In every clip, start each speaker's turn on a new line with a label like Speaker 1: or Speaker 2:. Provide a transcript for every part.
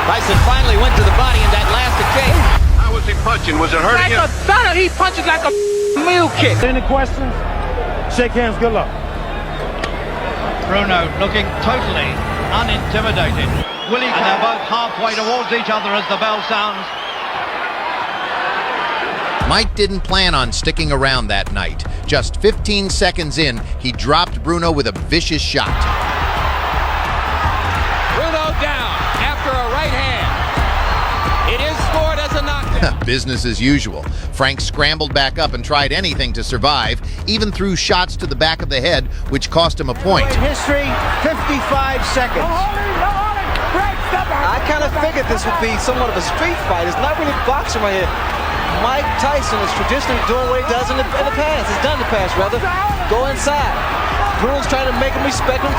Speaker 1: Tyson finally went to the body in that last exchange.
Speaker 2: How was he punching? Was it hurting him?
Speaker 3: He punches like a meal kick.
Speaker 4: Any questions? Shake hands. Good luck.
Speaker 5: Bruno looking totally unintimidated. And they're both halfway towards each other as the bell sounds.
Speaker 6: Mike didn't plan on sticking around that night. Just 15 seconds in, he dropped Bruno with a vicious shot.
Speaker 1: Bruno down after a right hand. It is scored as a knockdown.
Speaker 6: Business as usual. Frank scrambled back up and tried anything to survive, even threw shots to the back of the head, which cost him a point.
Speaker 7: History, 55 seconds. I kind of figured this would be somewhat of a street fight. It's not really boxing right here. Mike Tyson is traditionally doing what he does in the past. He's done in the past, rather. Go inside. Bruno's trying to make him respect him.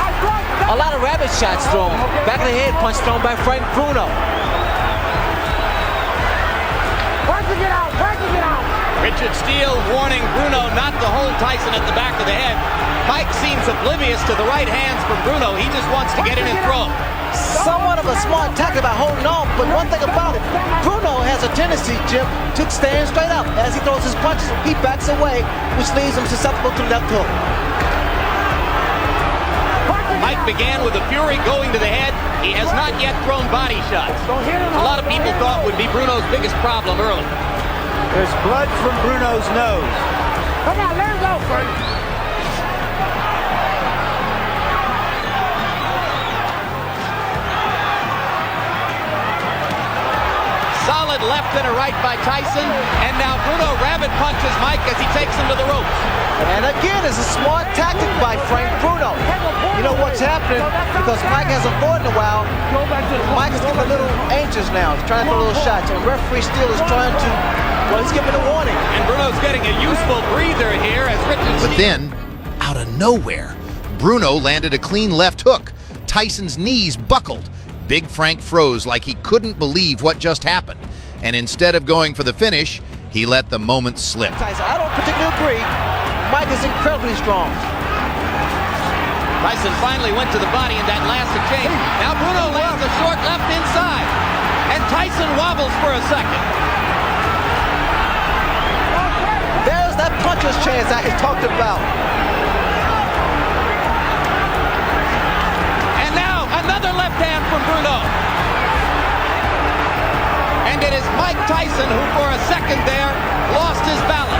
Speaker 7: A lot of rabbit shots thrown. Back of the head punch thrown by Frank Bruno.
Speaker 1: Richard Steele warning Bruno not to hold Tyson at the back of the head. Mike seems oblivious to the right hands from Bruno. He just wants to get in and throw.
Speaker 7: Somewhat of a smart tactic about holding on, but one thing about it, Bruno has a tendency, Jim, to stand straight up. As he throws his punches, he backs away, which leaves him susceptible to left hook.
Speaker 1: Mike began with a fury going to the head. He has not yet thrown body shots. A lot of people thought would be Bruno's biggest problem early.
Speaker 7: There's blood from Bruno's nose.
Speaker 3: Come on, let him go, Frank.
Speaker 1: Solid left and a right by Tyson, and now Bruno rabbit punches Mike as he takes him to the ropes.
Speaker 7: And again, it's a smart tactic by Frank Bruno. You know what's happening? Because Mike hasn't fought in a while, Mike is getting a little anxious now. He's trying to throw little shots, and referee Steele is trying to, well, he's giving a warning.
Speaker 1: And Bruno's getting a useful breather here as Richard
Speaker 6: But then, out of nowhere, Bruno landed a clean left hook. Tyson's knees buckled. Big Frank froze like he couldn't believe what just happened. And instead of going for the finish, he let the moment slip.
Speaker 7: Tyson, I don't particularly agree. Mike is incredibly strong.
Speaker 1: Tyson finally went to the body in that last exchange. Now Bruno lands a short left inside. And Tyson wobbles for a second.
Speaker 7: There's that puncher's chance I talked about.
Speaker 1: And now another left hand from Bruno. And it is Mike Tyson who for a second there lost his balance.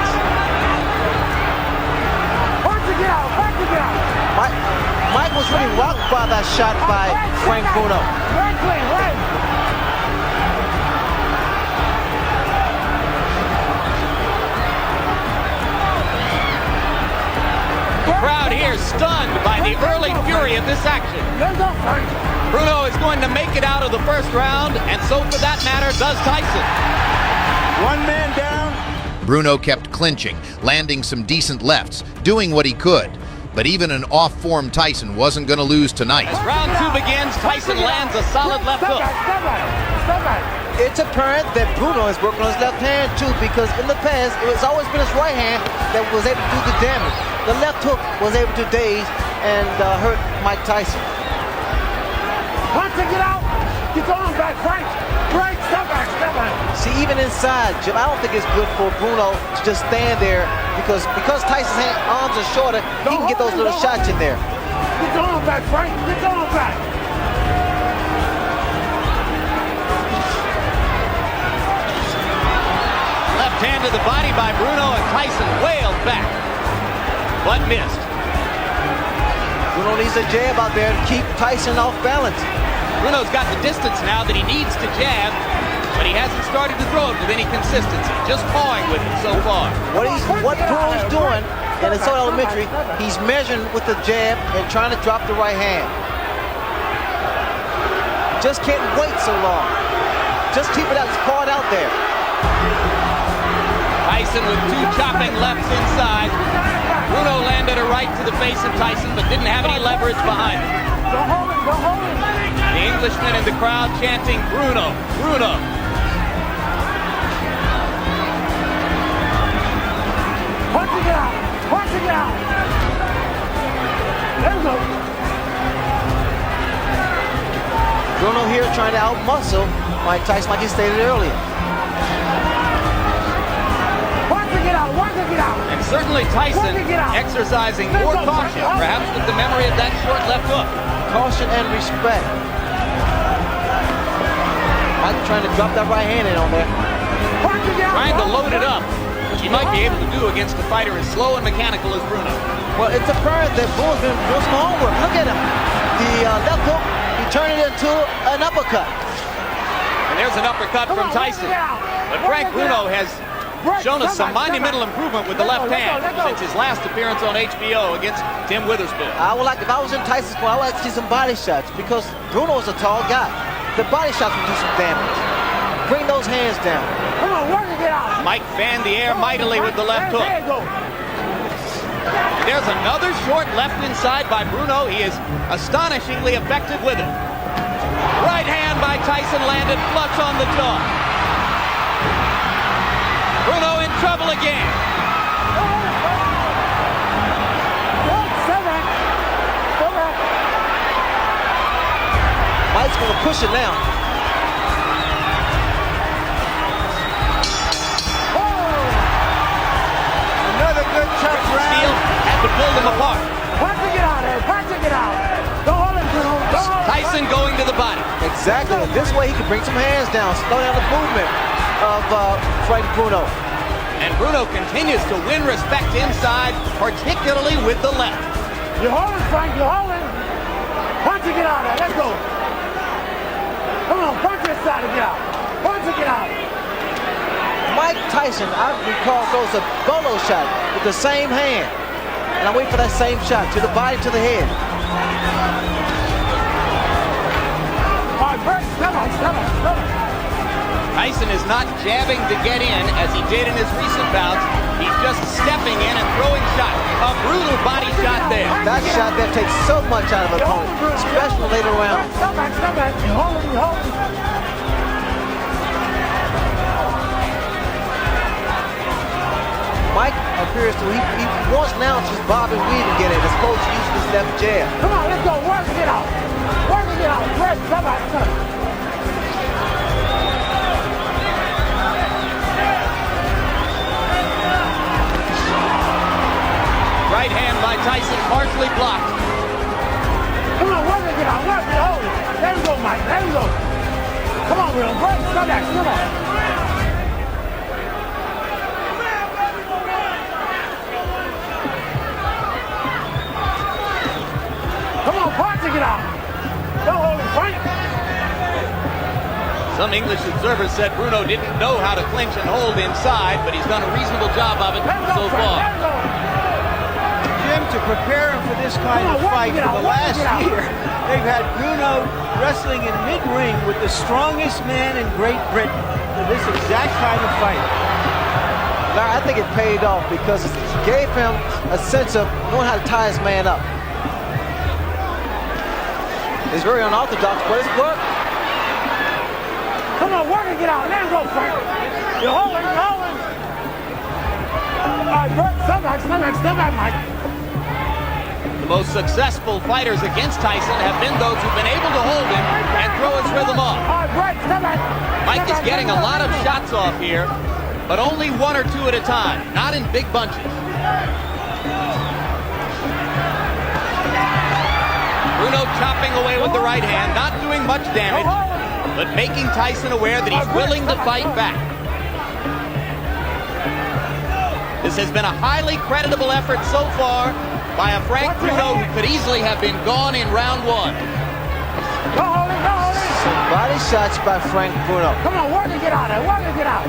Speaker 7: Mike was really rocked by that shot by Frank Bruno.
Speaker 1: The crowd here stunned by the early fury of this action. Bruno is going to make it out of the first round, and so for that matter does Tyson.
Speaker 4: One man down.
Speaker 6: Bruno kept clinching, landing some decent lefts, doing what he could. But even an off-form Tyson wasn't going to lose tonight.
Speaker 1: As round two begins, Tyson lands a solid left hook.
Speaker 7: It's apparent that Bruno is working on his left hand too, because in the past, it's always been his right hand that was able to do the damage. The left hook was able to daze and hurt Mike Tyson.
Speaker 3: Once they get out, get on back, Frank. Frank, step back, step back.
Speaker 7: See, even inside, Jim, I don't think it's good for Bruno to just stand there because Tyson's arms are shorter, he can get those little shots in there.
Speaker 3: Get on back, Frank. Get on back.
Speaker 1: Left hand to the body by Bruno, and Tyson wailed back, but missed.
Speaker 7: Bruno needs a jab out there to keep Tyson off balance.
Speaker 1: Bruno's got the distance now that he needs to jab, but he hasn't started to throw it with any consistency, just pawing with it so far.
Speaker 7: What Bruno's doing, and it's so elementary, he's measuring with the jab and trying to drop the right hand. Just can't wait so long. Just keep it out, caught out there.
Speaker 1: Tyson with two chopping lefts inside. Bruno landed a right to the face of Tyson, but didn't have any leverage behind him. The Englishman in the crowd chanting, Bruno, Bruno.
Speaker 3: Punch it out, punch it out. There we go.
Speaker 7: Bruno here trying to outmuscle Mike Tyson like he stated earlier.
Speaker 3: Watch it get out, watch it get out.
Speaker 1: And certainly Tyson exercising more caution, perhaps with the memory of that short left hook.
Speaker 7: Caution and respect. Mike trying to drop that right hand in on there.
Speaker 3: Watch it get out.
Speaker 1: Trying to load it up, which he might be able to do against a fighter as slow and mechanical as Bruno.
Speaker 7: Well, it's apparent that Bruno's been doing some homework. Look at him. The left hook, he turned it into an uppercut.
Speaker 1: And there's an uppercut from Tyson. But Frank Bruno has shown us some monumental improvement with the left hand since his last appearance on HBO against Tim Witherspoon.
Speaker 7: I would like, if I was in Tyson's corner, I would like to see some body shots because Bruno is a tall guy. The body shots will do some damage. Bring those hands down.
Speaker 3: Come on, work it get out.
Speaker 1: Mike fanned the air mightily with the left hook.
Speaker 3: There you go.
Speaker 1: There's another short left inside by Bruno. He is astonishingly effective with it. Right hand by Tyson landed flush on the jaw. Bruno in trouble again.
Speaker 7: Mike's going to push it now.
Speaker 3: Another good tough round.
Speaker 1: Steele had to pull them apart.
Speaker 3: Watch it get out there. Watch it get out. Don't hold him, Bruno. Don't hold him.
Speaker 1: Tyson going to the body.
Speaker 7: Exactly. This way he can bring some hands down, slow down the movement of Frank Bruno.
Speaker 1: And Bruno continues to win respect inside, particularly with the left.
Speaker 3: You're holding, Frank. You're holding. Punch it get out there. Let's go. Come on, punch this side to get out. Punch it get out.
Speaker 7: Mike Tyson, I recall, throws a bolo shot with the same hand. And I wait for that same shot to the body, to the head.
Speaker 3: All right, Bert, come on, come on, come on.
Speaker 1: Tyson is not jabbing to get in as he did in his recent bouts. He's just stepping in and throwing shots. A brutal body shot there.
Speaker 7: That shot there takes so much out of an opponent, especially later rounds.
Speaker 3: Stop back, stop back. You're holding, you're holding.
Speaker 7: Mike appears to, he wants now to bob and weave and get in as opposed to using his left jab.
Speaker 3: Come on, let's go. Work it out. Work it out. Bert, stop back, stop back.
Speaker 1: Right hand by Tyson, partially blocked.
Speaker 3: Come on, work it out. Work it, hold it. There you go, Mike. There you go. Come on, Bruno. Bert, stop back. Come on. Come on, punch it out. Don't hold him, Frank.
Speaker 1: Some English observers said Bruno didn't know how to clinch and hold inside, but he's done a reasonable job of it so far.
Speaker 8: Jim, to prepare him for this kind of fight for the last year, they've had Bruno wrestling in mid-ring with the strongest man in Great Britain for this exact kind of fight.
Speaker 7: Now, I think it paid off because it gave him a sense of knowing how to tie his man up. It's very unorthodox, but it's work.
Speaker 3: Come on, work it, get out. Let him go, Frank. You're holding, you're holding. All right, Bert, step back, Mike.
Speaker 1: The most successful fighters against Tyson have been those who've been able to hold him and throw his rhythm off.
Speaker 3: All right, Bert, step back.
Speaker 1: Mike is getting a lot of shots off here, but only one or two at a time, not in big bunches. Bruno chopping away with the right hand, not doing much damage, but making Tyson aware that he's willing to fight back. This has been a highly creditable effort so far by a Frank Bruno who could easily have been gone in round one.
Speaker 3: Go hold it, go hold it.
Speaker 7: Some body shots by Frank Bruno.
Speaker 3: Come on, work it, get out there. Work it, get out.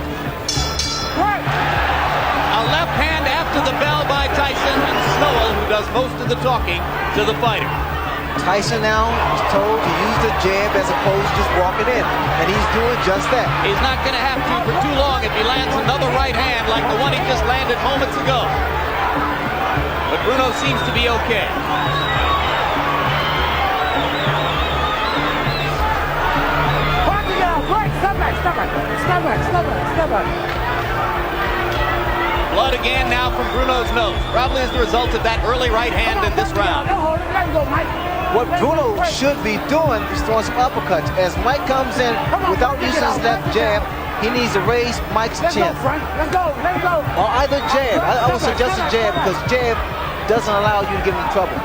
Speaker 3: Right.
Speaker 1: A left hand after the bell by Tyson, and Snowell, who does most of the talking, to the fighter.
Speaker 7: Tyson now is told to use the jab as opposed to just walking in, and he's doing just that.
Speaker 1: He's not going to have to for too long if he lands another right hand like the one he just landed moments ago. But Bruno seems to be okay.
Speaker 3: Watch it out. Right. Step back, step back. Step back, step back, step back.
Speaker 1: Blood again now from Bruno's nose, probably as the result of that early right hand in this round.
Speaker 3: Don't hold it. Let him go, Mike.
Speaker 7: What Bruno should be doing is throwing some uppercuts. As Mike comes in without using his left jab, he needs to raise Mike's chin.
Speaker 3: Let's go, Frank. Let's go. Let's go.
Speaker 7: Or either jab. I would suggest a jab because jab doesn't allow you to get into trouble.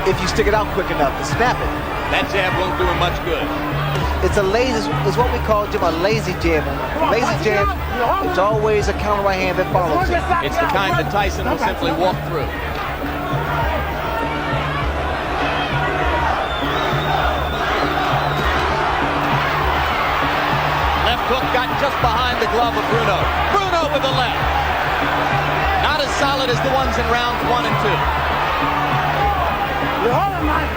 Speaker 7: If you stick it out quick enough to snap it.
Speaker 1: That jab won't do him much good.
Speaker 7: It's a lazy, it's what we call, Jim, a lazy jab. Lazy jab, it's always a counter right hand that follows it.
Speaker 1: It's the kind that Tyson will simply walk through. Left hook got just behind the glove of Bruno. Bruno with the left. Not as solid as the ones in rounds 1 and 2.
Speaker 3: You're holding, Mike.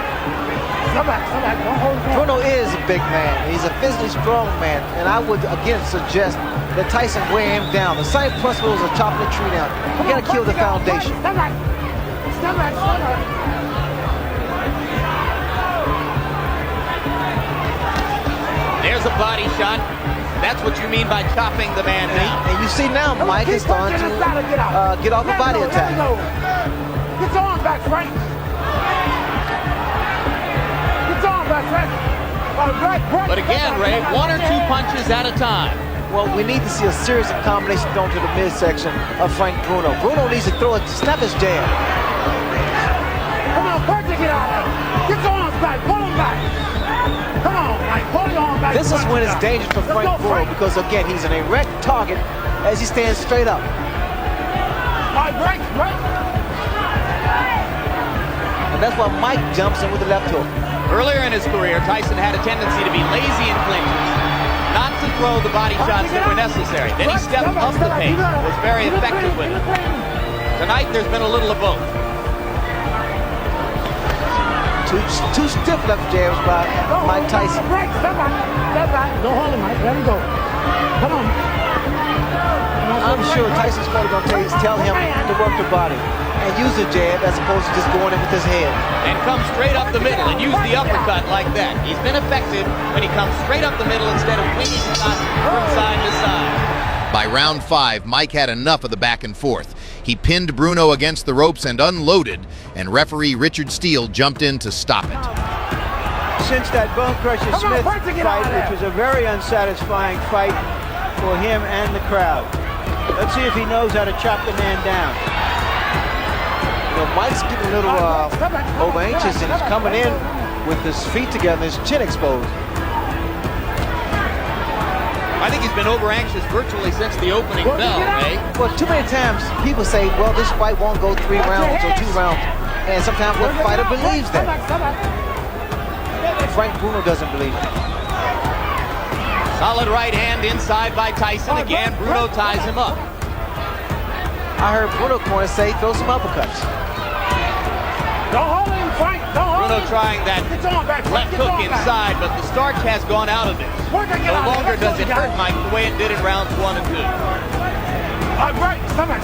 Speaker 3: Come back. Don't hold him.
Speaker 7: Bruno is a big man. He's a physically strong man, and I would again suggest that Tyson weigh him down. The same principles of chopping the tree down. You gotta kill the foundation.
Speaker 3: Step back. Step back.
Speaker 1: There's a body shot. That's what you mean by chopping the man down.
Speaker 7: And you see now Mike is starting to get off a body attack.
Speaker 3: Get your arms back, Frank.
Speaker 1: But again, Ray, 1 or 2 punches at a time.
Speaker 7: Well, we need to see a series of combinations thrown to the midsection of Frank Bruno. Bruno needs to throw it, snap his jab.
Speaker 3: Come on, Frank, get out of it. Get your arms back, pull them back. Come on, Mike, pull your arms back.
Speaker 7: This is when it's dangerous for Frank Bruno because, again, he's an erect target as he stands straight up.
Speaker 3: All right, break.
Speaker 7: And that's why Mike jumps in with the left hook.
Speaker 1: Earlier in his career, Tyson had a tendency to be lazy in clinches, not to throw the body shots that were necessary. Then he stepped up the pace, was very effective with it. Tonight, there's been a little of both.
Speaker 7: Two stiff left jabs by Mike Tyson.
Speaker 3: Step back. Don't hold him, Mike. Let him go. Come on.
Speaker 7: I'm sure Tyson's probably going to tell him to work the body and use the jab as opposed to just going in with his head.
Speaker 1: And come straight up the middle and use the uppercut like that. He's been effective when he comes straight up the middle instead of winging shots from side to side.
Speaker 6: By round 5, Mike had enough of the back and forth. He pinned Bruno against the ropes and unloaded, and referee Richard Steele jumped in to stop it.
Speaker 8: Since that Bone Crusher Smith fight, which was a very unsatisfying fight for him and the crowd. Let's see if he knows how to chop the man down.
Speaker 7: You know, Mike's getting a little over anxious and he's coming in with his feet together and his chin exposed.
Speaker 1: I think he's been over anxious virtually since the opening bell, Ray.
Speaker 7: Well, too many times people say, well, this fight won't go 3 rounds or 2 rounds. And sometimes the fighter believes that. Frank Bruno doesn't believe it.
Speaker 1: Solid right hand inside by Tyson. Again, Bruno ties him up.
Speaker 7: I heard Bruno corner say, throw some uppercuts.
Speaker 3: Don't hold him, Frank. Don't hold him.
Speaker 1: Bruno trying that left hook inside, but the starch has gone out of it. No longer does it hurt Mike the way it did in rounds 1 and 2.
Speaker 3: All right, stop back.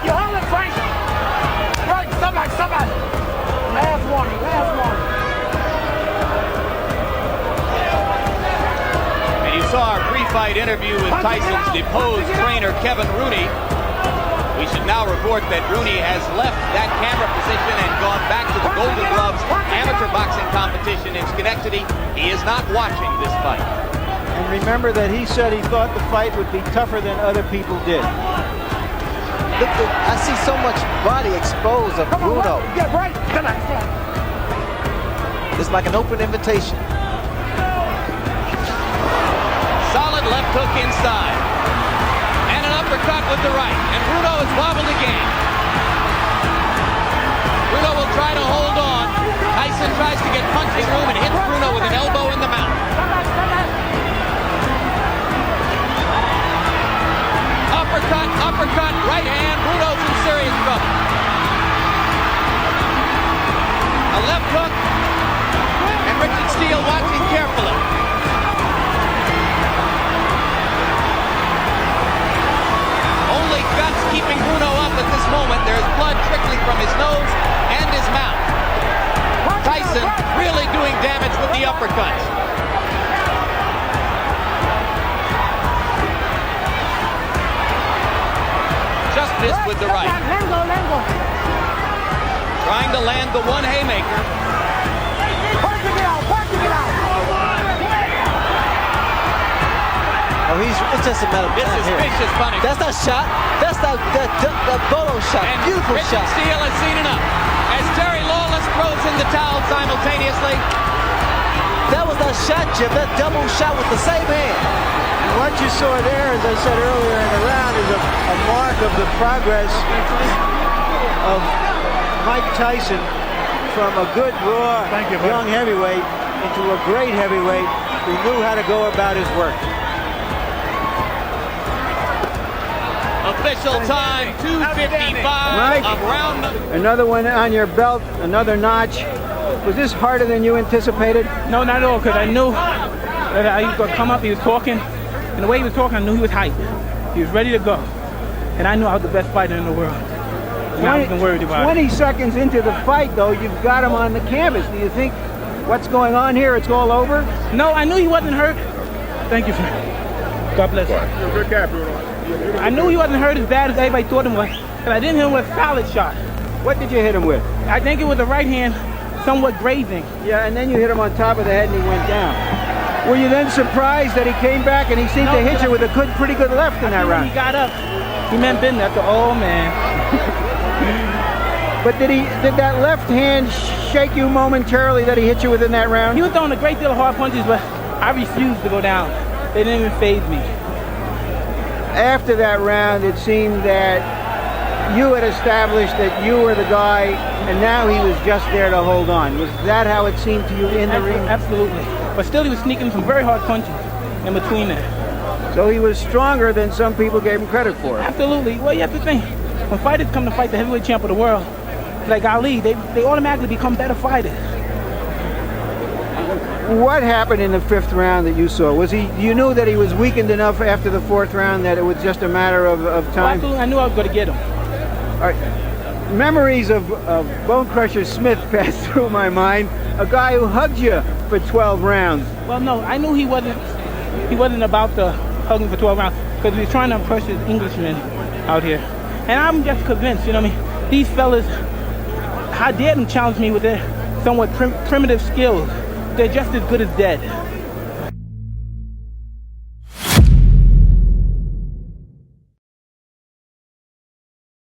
Speaker 3: You're holding, Frank. Frank, stop back. Last warning.
Speaker 1: And you saw our pre-fight interview with Tyson's deposed trainer, Kevin Rooney. We should now report that Rooney has left that camera position and gone back to the Golden Gloves amateur boxing competition in Schenectady. He is not watching this fight.
Speaker 8: And remember that he said he thought the fight would be tougher than other people did.
Speaker 7: Look, I see so much body exposed of Bruno.
Speaker 3: Get right.
Speaker 7: It's like an open invitation.
Speaker 1: Solid left hook inside. And an uppercut with the right. And Bruno is wobbled again. Bruno will try to hold on. Tyson tries to get punching room and hits Bruno with an elbow in the mouth. Uppercut, right hand. Bruno's in serious trouble. A left hook. And Richard Steele watching carefully. Only guts keeping Bruno up at this moment. There's blood trickling from his nose and his mouth. Tyson really doing damage with the uppercuts. the right.
Speaker 3: Let him go, let him go.
Speaker 1: Trying to land the one haymaker.
Speaker 3: Punching it out, punching it out.
Speaker 7: Oh, it's just a matter of
Speaker 1: This
Speaker 7: time
Speaker 1: is
Speaker 7: here.
Speaker 1: vicious punishment.
Speaker 7: That's not shot. That's not that Bolo shot.
Speaker 1: And
Speaker 7: Beautiful
Speaker 1: Richard
Speaker 7: shot.
Speaker 1: Steele has seen enough. As Terry Lawless throws in the towel simultaneously.
Speaker 7: That was not shot, Jim. That double shot with the same hand.
Speaker 8: What you saw there, as I said earlier in the round, is a mark of the progress of Mike Tyson from a good, raw, young heavyweight into a great heavyweight who knew how to go about his work.
Speaker 1: Official time, 2:55 of round number.
Speaker 8: Another one on your belt, another notch. Was this harder than you anticipated?
Speaker 9: No, not at all, because I knew that he was going to come up, he was talking, and the way he was talking, I knew he was hyped. He was ready to go. And I knew I was the best fighter in the world. And I wasn't worried about
Speaker 8: 20
Speaker 9: it.
Speaker 8: seconds into the fight, though, you've got him on the canvas. Do you think what's going on here, it's all over?
Speaker 9: No, I knew he wasn't hurt. Thank you, friend. God bless you.
Speaker 4: Good cap, Bruno.
Speaker 9: I knew he wasn't hurt as bad as everybody thought him was, but I didn't hit him with a solid shot.
Speaker 8: What did you hit him with?
Speaker 9: I think it was the right hand, somewhat grazing.
Speaker 8: Yeah, and then you hit him on top of the head and he went down. Were you then surprised that he came back and he seemed to hit you with a pretty good left in that
Speaker 9: When
Speaker 8: round?
Speaker 9: he got up, he meant business. I thought, oh man.
Speaker 8: But did that left hand shake you momentarily that he hit you with in that round?
Speaker 9: He was throwing a great deal of hard punches, but I refused to go down. They didn't even faze me.
Speaker 8: After that round, it seemed that you had established that you were the guy, and now he was just there to hold on. Was that how it seemed to you in the ring?
Speaker 9: Absolutely. But still, he was sneaking some very hard punches in between there.
Speaker 8: So he was stronger than some people gave him credit for.
Speaker 9: Absolutely. Well, you have to think, when fighters come to fight the heavyweight champ of the world, like Ali, they automatically become better fighters.
Speaker 8: What happened in the fifth round that you saw? You knew that he was weakened enough after the fourth round that it was just a matter of
Speaker 9: Well,
Speaker 8: time?
Speaker 9: absolutely, I knew I was going to get him.
Speaker 8: All right. Memories of Bone Crusher Smith passed through my mind. A guy who hugged you for 12 rounds.
Speaker 9: Well, no, I knew he wasn't about to hug him for 12 rounds because he was trying to impress his Englishmen out here. And I'm just convinced, you know what I mean? These fellas, how dare them challenge me with their somewhat primitive skills. They're just as good as dead.